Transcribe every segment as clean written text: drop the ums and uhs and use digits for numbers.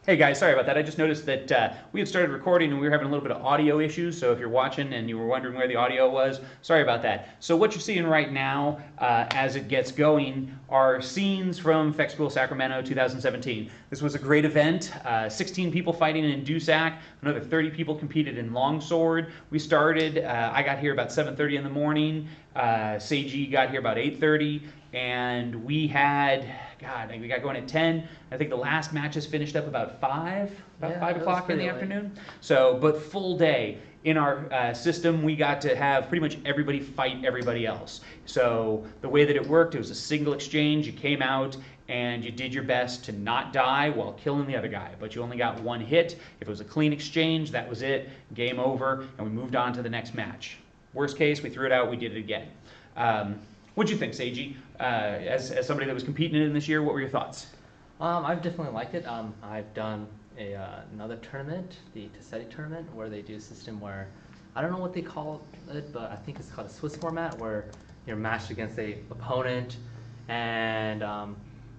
Hey guys, sorry about that. I just noticed that we had started recording and we were having a little bit of audio issues. So if you're watching and you were wondering where the audio was, sorry about that. So what you're seeing right now as it gets going are scenes from Fech School Sacramento 2017. This was a great event. 16 people fighting in DUSAC. Another 30 people competed in longsword. We started, I got here about 7:30 in the morning. Seiji got here about 8:30. And we had, God, we got going at 10. I think the last matches finished up about 5 o'clock in the afternoon. So, but full day. In our system, we got to have pretty much everybody fight everybody else. So the way that it worked, it was a single exchange. You came out and you did your best to not die while killing the other guy. But you only got one hit. If it was a clean exchange, that was it. Game over, and we moved on to the next match. Worst case, we threw it out, we did it again. What'd you think, Seiji? As somebody that was competing in this year, what were your thoughts? I've definitely liked it. I've done another tournament, the Tassetti tournament, where they do a system where, I don't know what they call it, but I think it's called a Swiss format, where you're matched against a opponent, and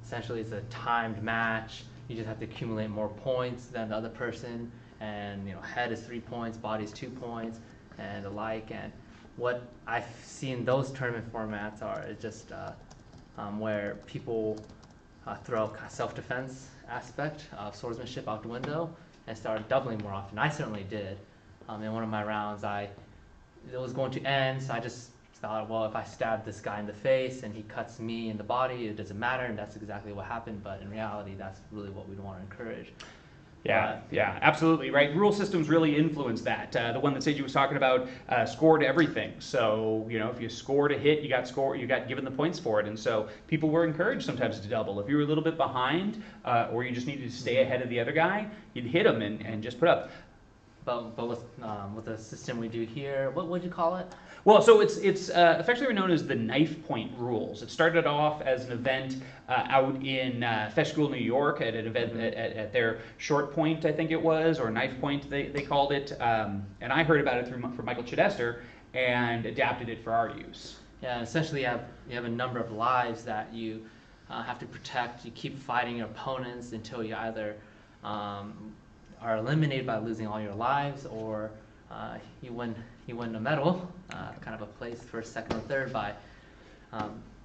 essentially it's a timed match. You just have to accumulate more points than the other person, and head is 3 points, body is 2 points, and the like. And what I've seen those tournament formats are is just where people throw self-defense aspect of swordsmanship out the window and start doubling more often. I certainly did. In one of my rounds, it was going to end, so I just thought, well, if I stab this guy in the face and he cuts me in the body, it doesn't matter, and that's exactly what happened. But in reality, that's really what we want to encourage. Yeah, absolutely, right? Rule systems really influence that. The one that Seiji was talking about scored everything. So, if you scored a hit, you got given the points for it. And so people were encouraged sometimes to double. If you were a little bit behind or you just needed to stay ahead of the other guy, you'd hit him and just put up. But with the system we do here, what would you call it? Well, so it's affectionately known as the knife point rules. It started off as an event out in Fech School, New York, at an event at their short point, I think it was, or knife point, they called it. And I heard about it from Michael Chidester and adapted it for our use. Yeah, essentially you have a number of lives that you have to protect. You keep fighting your opponents until you either are eliminated by losing all your lives, or you win a medal, kind of a place first, second, or third by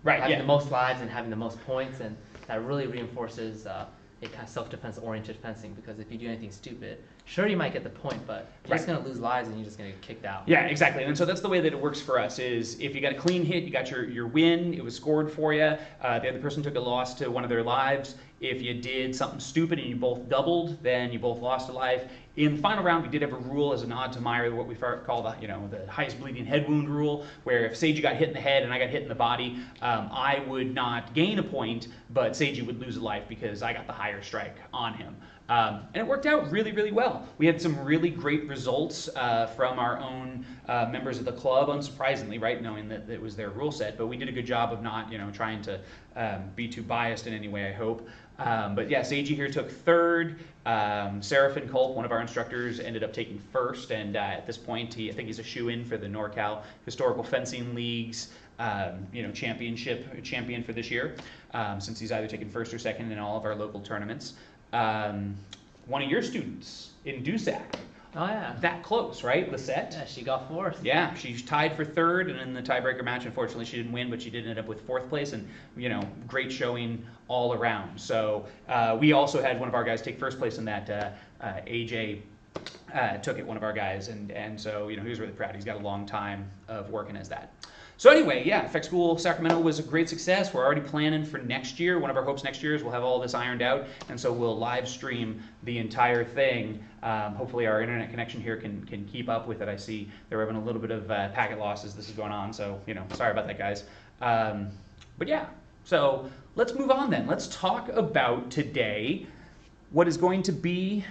having the most lives and having the most points, and that really reinforces a kind of self-defense oriented fencing, because if you do anything stupid, sure, you might get the point, but you're just going to lose lives and you're just going to get kicked out. Yeah, exactly. And so that's the way that it works for us, is if you got a clean hit, you got your win, it was scored for you, the other person took a loss to one of their lives. If you did something stupid and you both doubled, then you both lost a life. In the final round, we did have a rule as a nod to Meyer, what we call the highest bleeding head wound rule, where if Seiji got hit in the head and I got hit in the body, I would not gain a point, but Seiji would lose a life because I got the higher strike on him. And it worked out really, really well. We had some really great results from our own members of the club, unsurprisingly, right, knowing that it was their rule set. But we did a good job of not, trying to be too biased in any way, I hope. But yeah, Seiji here took third. Seraphin Culp, one of our instructors, ended up taking first. And at this point, I think he's a shoe-in for the NorCal Historical Fencing League's champion for this year, since he's either taken first or second in all of our local tournaments. One of your students in DUSAC. Oh, yeah. That close, right? Lisette? Yeah, she got fourth. Yeah, she's tied for third, and in the tiebreaker match, unfortunately, she didn't win, but she did end up with fourth place, and, great showing all around. So we also had one of our guys take first place in that. AJ took it, one of our guys, and so, he was really proud. He's got a long time of working as that. So anyway, yeah, Fech School Sacramento was a great success. We're already planning for next year. One of our hopes next year is we'll have all this ironed out, and so we'll live stream the entire thing. Hopefully our internet connection here can keep up with it. I see they're having a little bit of packet losses. This is going on, so sorry about that, guys. But yeah, so let's move on then. Let's talk about today what is going to be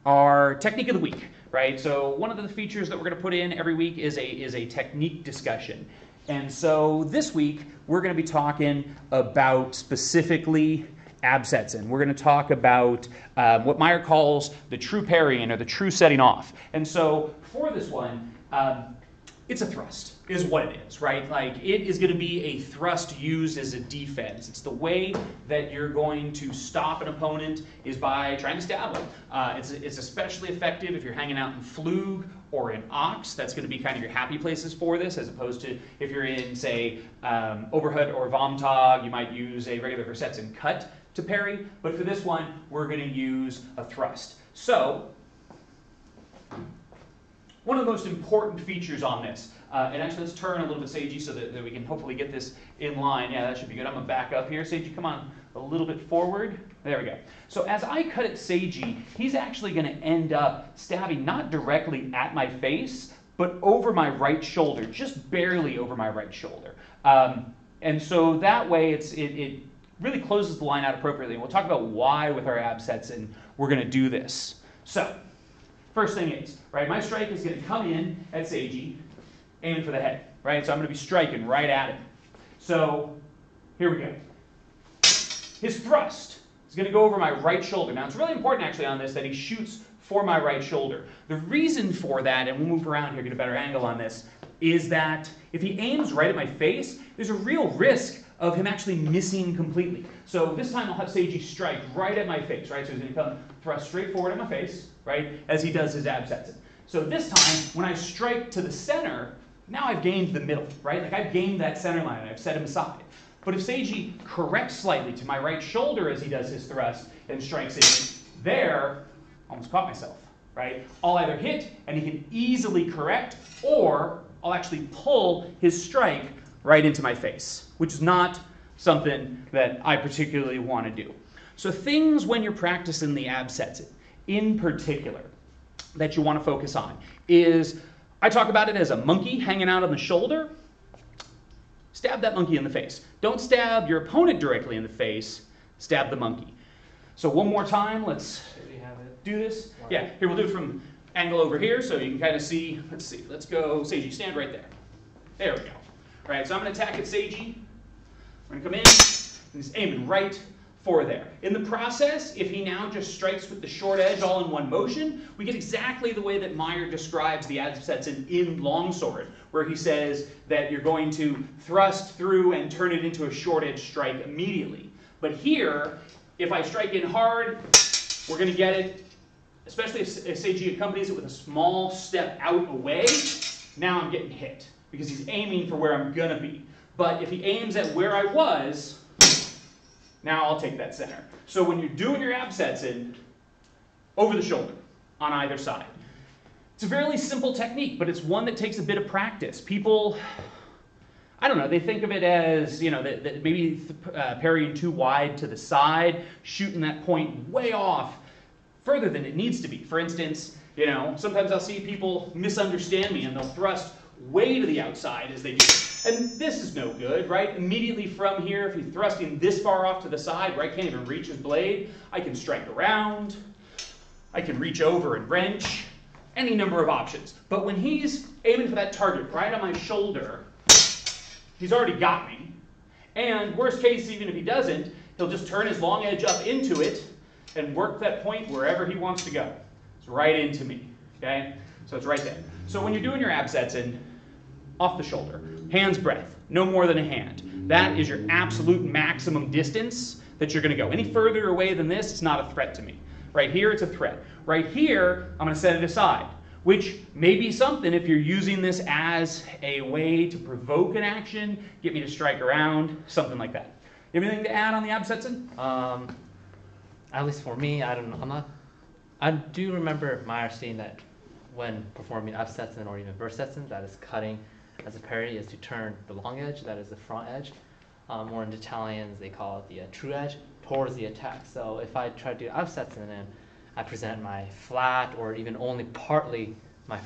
our technique of the week, right? So one of the features that we're going to put in every week is a technique discussion. And so this week, we're going to be talking about specifically Absetzen. We're going to talk about what Meyer calls the true parrying, or the true setting off. And so for this one, It's a thrust, is what it is, right? Like, it is going to be a thrust used as a defense. It's the way that you're going to stop an opponent is by trying to stab them. It's especially effective if you're hanging out in Flug or in Ox. That's going to be kind of your happy places for this, as opposed to if you're in, say, Overhut or Vomtog, you might use a regular Versetzen cut to parry. But for this one, we're going to use a thrust. So, one of the most important features on this, and actually let's turn a little bit, Seiji, so that we can hopefully get this in line. Yeah, that should be good. I'm going to back up here. Seiji, come on a little bit forward. There we go. So as I cut at Seiji, he's actually going to end up stabbing not directly at my face, but over my right shoulder, just barely over my right shoulder. And so that way it really closes the line out appropriately. And we'll talk about why with our Absetzen we're going to do this. So, first thing is, right, my strike is going to come in at Seiji, aiming for the head, right? So I'm going to be striking right at him. So here we go. His thrust is going to go over my right shoulder. Now, it's really important, actually, on this that he shoots for my right shoulder. The reason for that, and we'll move around here, get a better angle on this, is that if he aims right at my face, there's a real risk of him actually missing completely. So this time I'll have Seiji strike right at my face, right? So he's going to come thrust straight forward at my face, right, as he does his Absetzen. So this time, when I strike to the center, now I've gained the middle, right? Like I've gained that center line, and I've set him aside. But if Seiji corrects slightly to my right shoulder as he does his thrust and strikes it there, I almost caught myself, right? I'll either hit, and he can easily correct, or I'll actually pull his strike right into my face, which is not something that I particularly want to do. So things when you're practicing the Absetzen, in particular, that you want to focus on is, I talk about it as a monkey hanging out on the shoulder. Stab that monkey in the face. Don't stab your opponent directly in the face, stab the monkey. So one more time, let's do this. Yeah, here we'll do it from angle over here so you can kind of see. Let's go, Seiji, stand right there. There we go. All right, so I'm going to attack at Seiji. We're going to come in, and he's aiming right for there. In the process, if he now just strikes with the short edge all in one motion, we get exactly the way that Meyer describes the Absetzen in Longsword, where he says that you're going to thrust through and turn it into a short edge strike immediately. But here, if I strike in hard, we're going to get it, especially if Seiji accompanies it with a small step out away, now I'm getting hit, because he's aiming for where I'm going to be. But if he aims at where I was, now I'll take that center. So when you're doing your Absetzen, over the shoulder on either side. It's a fairly simple technique, but it's one that takes a bit of practice. People, I don't know, they think of it as, you know, that maybe parrying too wide to the side, shooting that point way off, further than it needs to be. For instance, you know, sometimes I'll see people misunderstand me and they'll thrust way to the outside as they do. And this is no good, right? Immediately from here, if he's thrusting this far off to the side where I can't even reach his blade, I can strike around, I can reach over and wrench, any number of options. But when he's aiming for that target right on my shoulder, he's already got me. And worst case, even if he doesn't, he'll just turn his long edge up into it and work that point wherever he wants to go. It's right into me, okay? So it's right there. So when you're doing your Absetzen, off the shoulder, hand's breadth, no more than a hand. That is your absolute maximum distance that you're going to go. Any further away than this, it's not a threat to me. Right here, it's a threat. Right here, I'm going to set it aside, which may be something if you're using this as a way to provoke an action, get me to strike around, something like that. You have anything to add on the Absetzen? At least for me, I don't know. I do remember Meyer saying that when performing Absetzen or even Versetzen, that is cutting as a parry, is to turn the long edge, that is the front edge, or in Italians they call it the true edge, towards the attack. So if I try to do Absetzen and I present my flat or even only partly my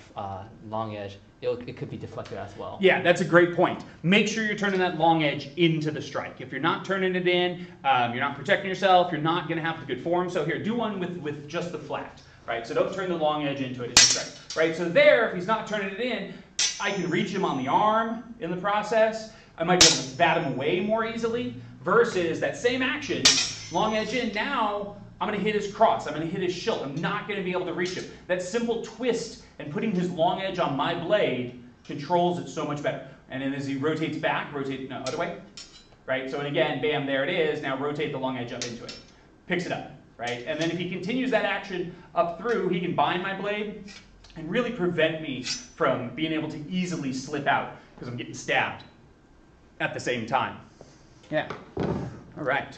long edge, it could be deflected as well. Yeah, that's a great point. Make sure you're turning that long edge into the strike. If you're not turning it in, you're not protecting yourself, you're not going to have the good form. So here, do one with just the flat, right? So don't turn the long edge into it, it's a strike, right? So there, if he's not turning it in, I can reach him on the arm in the process. I might be able to bat him away more easily versus that same action, long edge in. Now I'm going to hit his cross. I'm going to hit his shield. I'm not going to be able to reach him. That simple twist and putting his long edge on my blade controls it so much better. And then as he rotates back, rotate, no, other way, right? So and again, bam, there it is. Now rotate the long edge up into it. Picks it up, right? And then if he continues that action up through, he can bind my blade and really prevent me from being able to easily slip out because I'm getting stabbed at the same time. Yeah, all right.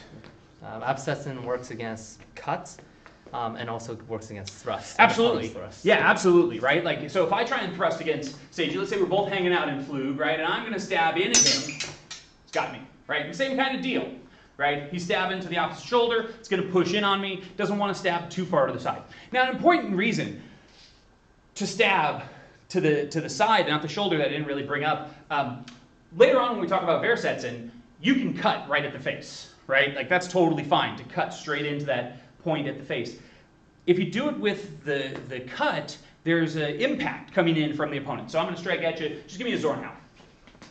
Abscessin works against cuts and also works against thrusts. Absolutely. Thrusts. Yeah, absolutely, right? Like, so if I try and thrust against Seiji, let's say we're both hanging out in Flug, right? And I'm going to stab into him, it's got me, right? The same kind of deal, right? He's stabbing to the opposite shoulder, it's going to push in on me, doesn't want to stab too far to the side. Now, an important reason to stab to the side, not the shoulder, that I didn't really bring up, later on when we talk about Versetzen, you can cut right at the face, right? Like that's totally fine to cut straight into that point at the face. If you do it with the cut, there's an impact coming in from the opponent. So I'm going to strike at you, just give me a Zornhauer,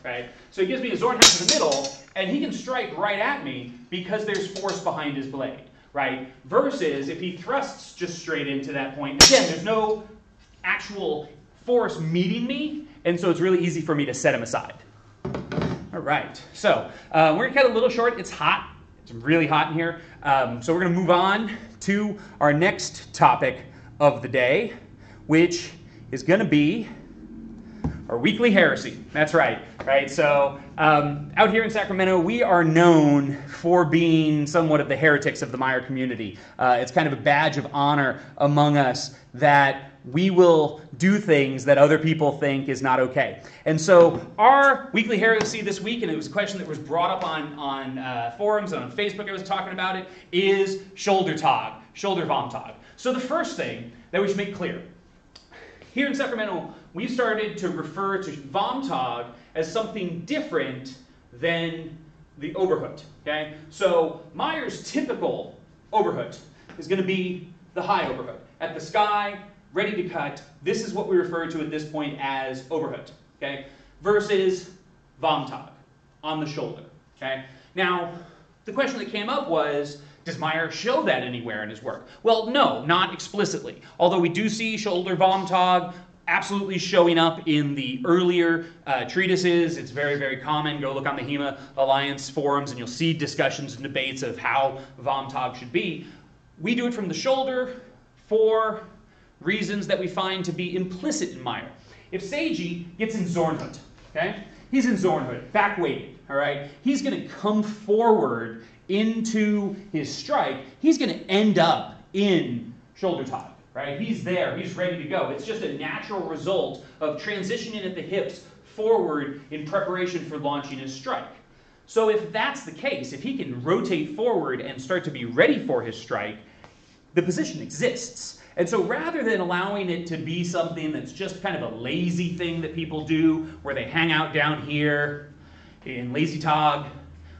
right? So he gives me a Zornhauer to the middle, and he can strike right at me because there's force behind his blade, right? Versus if he thrusts just straight into that point, again, there's no actual force meeting me, and so it's really easy for me to set him aside. All right, so we're going to cut a little short. It's hot. It's really hot in here. So we're going to move on to our next topic of the day, which is going to be our weekly heresy. That's right, right? So out here in Sacramento, we are known for being somewhat of the heretics of the Meyer community. It's kind of a badge of honor among us that we will do things that other people think is not okay. And so our weekly heresy this week, and it was a question that was brought up on forums and on Facebook, I was talking about it, is shoulder tog, shoulder Vommtag. So the first thing that we should make clear, here in Sacramento, we've started to refer to Vommtag as something different than the Oberhut, okay? So Meyer's typical Oberhut is going to be the high Oberhut. At the sky, ready to cut, this is what we refer to at this point as Oberhut, okay? Versus Vommtag, on the shoulder, okay? Now, the question that came up was, does Meyer show that anywhere in his work? Well, no, not explicitly. Although we do see shoulder Vommtag absolutely showing up in the earlier treatises. It's very, very common. Go look on the HEMA Alliance forums and you'll see discussions and debates of how Vommtag should be. We do it from the shoulder for reasons that we find to be implicit in Meyer. If Seiji gets in Zornhut, okay? He's in Zornhut, back weighted, all right? He's going to come forward into his strike. He's going to end up in shoulder tog, right? He's there. He's ready to go. It's just a natural result of transitioning at the hips forward in preparation for launching his strike. So if that's the case, if he can rotate forward and start to be ready for his strike, the position exists. And so rather than allowing it to be something that's just kind of a lazy thing that people do, where they hang out down here in lazy tog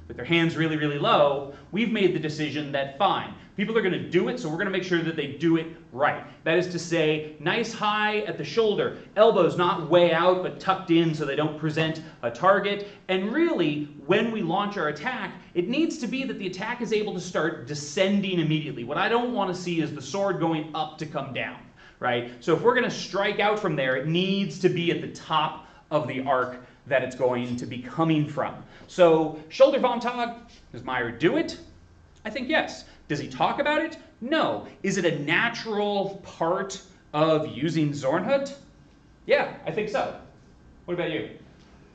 with their hands really, really low, we've made the decision that fine, people are going to do it, so we're going to make sure that they do it right. That is to say, nice high at the shoulder, elbows not way out but tucked in so they don't present a target. And really, when we launch our attack, it needs to be that the attack is able to start descending immediately. What I don't want to see is the sword going up to come down, right? So if we're going to strike out from there, it needs to be at the top of the arc that it's going to be coming from. So shoulder Vommtag, does Meyer do it? I think yes. Does he talk about it? No. Is it a natural part of using Zornhut? Yeah, I think so. What about you?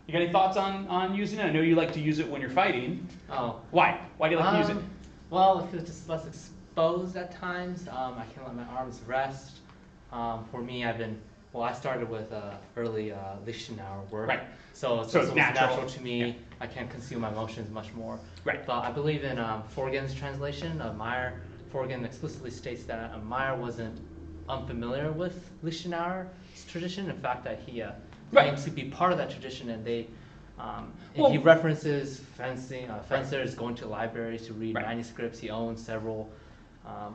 You got any thoughts on using it? I know you like to use it when you're fighting. Oh. Why? Why do you like to use it? Well, if it's just less exposed at times, I can let my arms rest. For me, I started with early Lichtenauer work. Right. So it's natural to me. Yeah. I can conceal my emotions much more. Right. But I believe in Forgen's translation of Meyer. Forgen explicitly states that Meyer wasn't unfamiliar with Lichtenauer's tradition. In fact, that he claims to be part of that tradition, and he references fencers going to libraries to read manuscripts. He owns several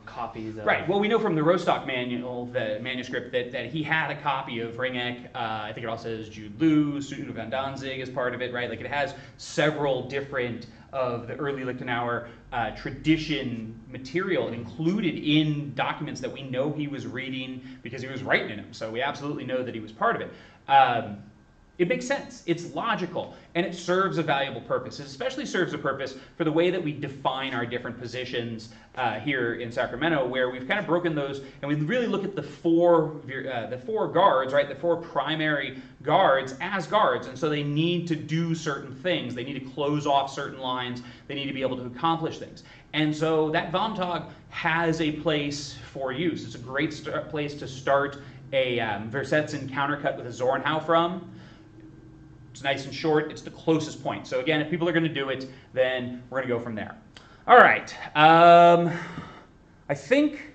copies of... Right. Well, we know from the Rostock manual, the manuscript, that he had a copy of Ringek. I think it also has Jude Liu, Sudra van Danzig as part of it, right? Like it has several different of the early Lichtenauer tradition material included in documents that we know he was reading because he was writing in them. So we absolutely know that he was part of it. It makes sense. It's logical, and it serves a valuable purpose. It especially serves a purpose for the way that we define our different positions here in Sacramento, where we've kind of broken those, and we really look at the four guards, right? The four primary guards as guards, and so they need to do certain things. They need to close off certain lines. They need to be able to accomplish things. And so that Vomtog has a place for use. It's a great place to start a Versetzen countercut with a Zornhau from. It's nice and short. It's the closest point. So again, if people are going to do it, then we're going to go from there. All right. I think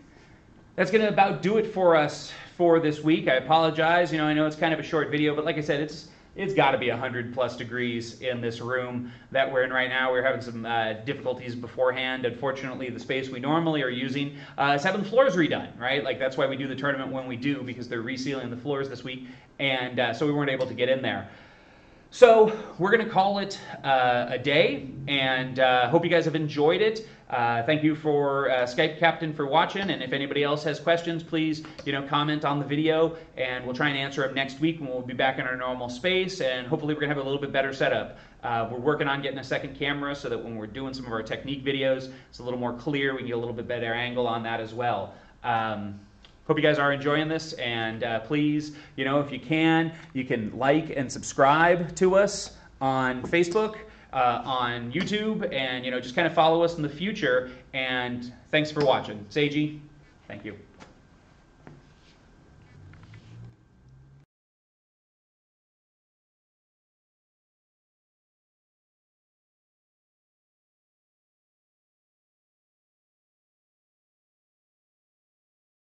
that's going to about do it for us for this week. I apologize. I know it's kind of a short video, but like I said, it's got to be 100 plus degrees in this room that we're in right now. We're having some difficulties beforehand. Unfortunately, the space we normally are using is having the floors redone, right? Like that's why we do the tournament when we do, because they're resealing the floors this week, and so we weren't able to get in there. So we're going to call it a day, and hope you guys have enjoyed it. Thank you for Skype Captain for watching, and if anybody else has questions, please comment on the video, and we'll try and answer them next week when we'll be back in our normal space, and hopefully we're going to have a little bit better setup. We're working on getting a second camera so that when we're doing some of our technique videos, it's a little more clear. We can get a little bit better angle on that as well. Hope you guys are enjoying this, and please, if you can like and subscribe to us on Facebook, on YouTube, and just kind of follow us in the future. And thanks for watching. Seiji, thank you.